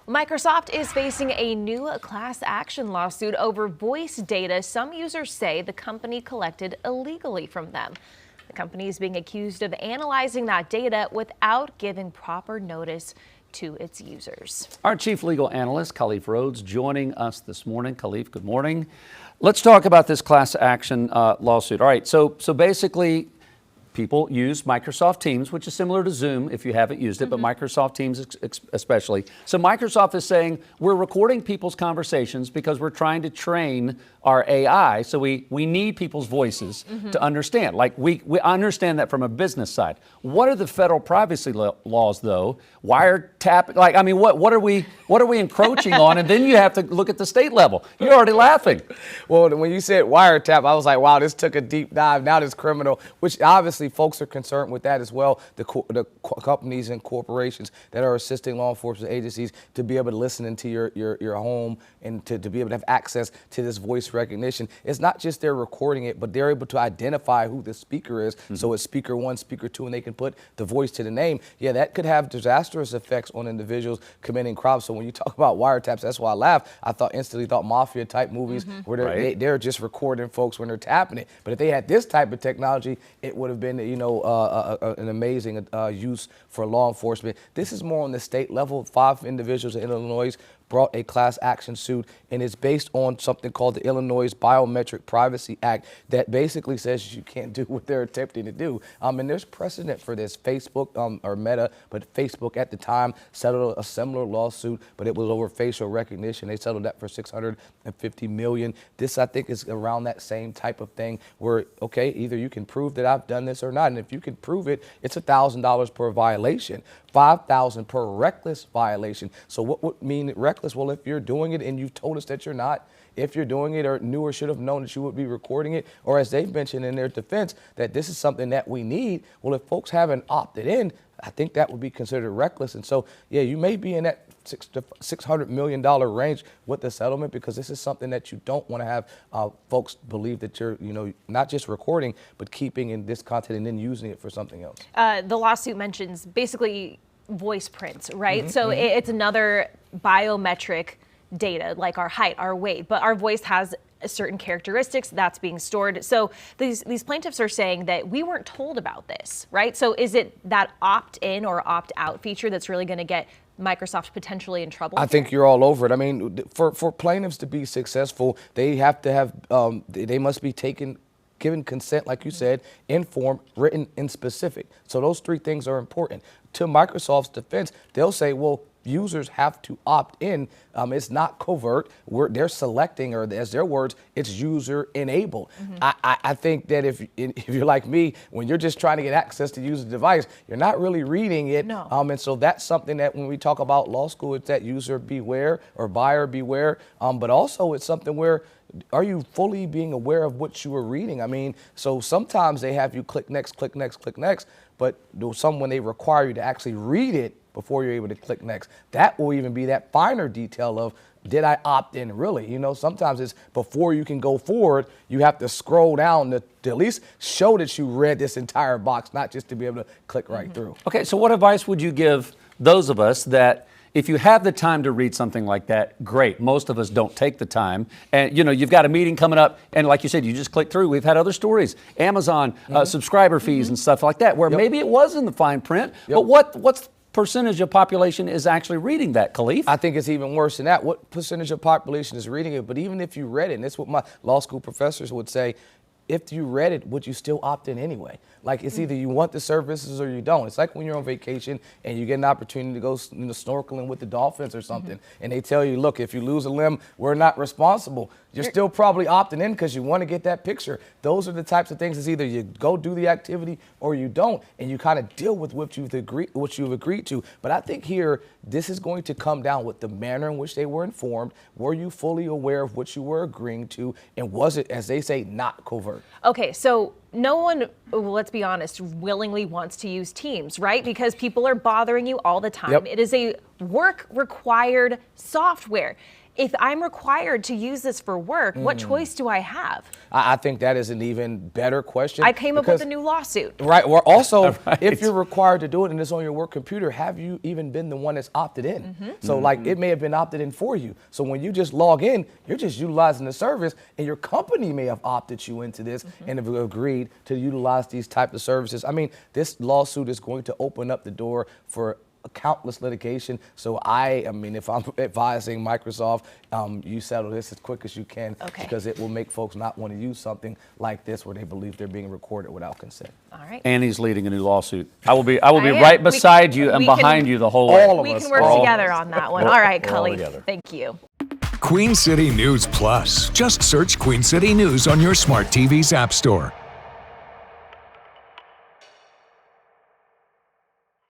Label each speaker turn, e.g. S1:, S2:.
S1: Microsoft is facing a new class action lawsuit over voice data some users say the company collected illegally from them. The company is being accused of analyzing that data without giving proper notice to its users.
S2: Our chief legal analyst, Khalif Rhodes, joining us this morning. Khalif, good morning. Let's talk about this class action lawsuit. All right, so basically, people use Microsoft Teams, which is similar to Zoom if you haven't used it, but Microsoft Teams especially. So Microsoft is saying we're recording people's conversations because we're trying to train our AI. So we need people's voices to understand. Like we understand that from a business side. What are the federal privacy laws though? Wiretap, like, I mean, what are we encroaching on? And then you have to look at the state level. You're already laughing.
S3: Well, when you said wiretap, I was like, wow, this took a deep dive. Now this criminal, which obviously folks are concerned with that as well. The companies and corporations that are assisting law enforcement agencies to be able to listen into your home and to be able to have access to this voice recognition. It's not just they're recording it, but they're able to identify who the speaker is. So it's speaker one, speaker two, and they can put the voice to the name. Yeah, that could have disastrous effects on individuals committing crimes. So when you talk about wiretaps, that's why I laughed. I instantly thought mafia type movies where they're just recording folks when they're tapping it. But if they had this type of technology, it would have been, you know, an amazing use for law enforcement. This is more on the state level. 5 individuals in Illinois brought a class action suit, and it's based on something called the Illinois Biometric Privacy Act that basically says you can't do what they're attempting to do. And there's precedent for this. Facebook or Meta, but Facebook at the time settled a similar lawsuit, but it was over facial recognition. They settled that for $650 million. This, I think, is around that same type of thing where, okay, either you can prove that I've done this or not, and if you can prove it, it's $1,000 per violation. $5,000 per reckless violation. So what would mean reckless? Well, if you're doing it and you've told us that you're not, if you're doing it or knew or should have known that you would be recording it, or as they've mentioned in their defense, that this is something that we need, well, if folks haven't opted in, I think that would be considered reckless. And so, yeah, you may be in that $600 million range with the settlement because this is something that you don't want to have folks believe that you're, you know, not just recording, but keeping in this content and then using it for something else.
S1: The lawsuit mentions basically voice prints, right? So it's another biometric data like our height, our weight, but our voice has certain characteristics that's being stored. So these plaintiffs are saying that we weren't told about this, right? So is it that opt-in or opt-out feature that's really going to get Microsoft potentially in trouble?
S3: I think you're all over it. I mean, for plaintiffs to be successful, they have to have, they must be given consent, like you said, informed, written, and specific. So those 3 things are important. To Microsoft's defense, they'll say, well, users have to opt in. It's not covert. They're selecting, or as their words, it's user enabled. I think that if you're like me, when you're just trying to get access to use a device, you're not really reading it.
S1: No.
S3: And so that's something that when we talk about law school, it's that user beware or buyer beware. But also it's something where, are you fully being aware of what you are reading? I mean, so sometimes they have you click next, click next, click next, but some when they require you to actually read it before you're able to click next. That will even be that finer detail of, did I opt in really? You know, sometimes it's before you can go forward, you have to scroll down to at least show that you read this entire box, not just to be able to click right through.
S2: Okay, so what advice would you give those of us that if you have the time to read something like that, great. Most of us don't take the time. And, you know, you've got a meeting coming up, and like you said, you just click through. We've had other stories, Amazon, subscriber fees and stuff like that, where maybe it was in the fine print, but what's percentage of population is actually reading that, Khalif?
S3: I think it's even worse than that. What percentage of population is reading it? But even if you read it, and this is what my law school professors would say, if you read it, would you still opt in anyway? Like, it's either you want the services or you don't. It's like when you're on vacation and you get an opportunity to go snorkeling with the dolphins or something, and they tell you, look, if you lose a limb, we're not responsible. You're still probably opting in because you want to get that picture. Those are the types of things. It's either you go do the activity or you don't, and you kind of deal with what you've agreed to. But I think here, this is going to come down with the manner in which they were informed. Were you fully aware of what you were agreeing to, and was it, as they say, not covert?
S1: Okay, so no one, let's be honest, willingly wants to use Teams, right? Because people are bothering you all the time. It is a work-required software. if I'm required to use this for work, what choice do I have?
S3: I think that is an even better question.
S1: I came up with a new lawsuit.
S3: Right. Or also,
S2: Right.
S3: if you're required to do it and it's on your work computer, have you even been the one that's opted in? So, like, it may have been opted in for you. So when you just log in, you're just utilizing the service, and your company may have opted you into this and have agreed to utilize these type of services. I mean, this lawsuit is going to open up the door for countless litigation. So I mean, if I'm advising Microsoft, you settle this as quick as you can, because it will make folks not want to use something like this where they believe they're being recorded without consent.
S1: All right.
S2: Annie's leading a new lawsuit. I will be right beside you and behind you the whole way.
S3: All of
S1: We
S3: us.
S1: can work together on that one. All right,
S2: we're all
S1: Cully.
S2: together.
S1: Thank you.
S4: Queen City News Plus. Just search Queen City News on your smart TV's app store.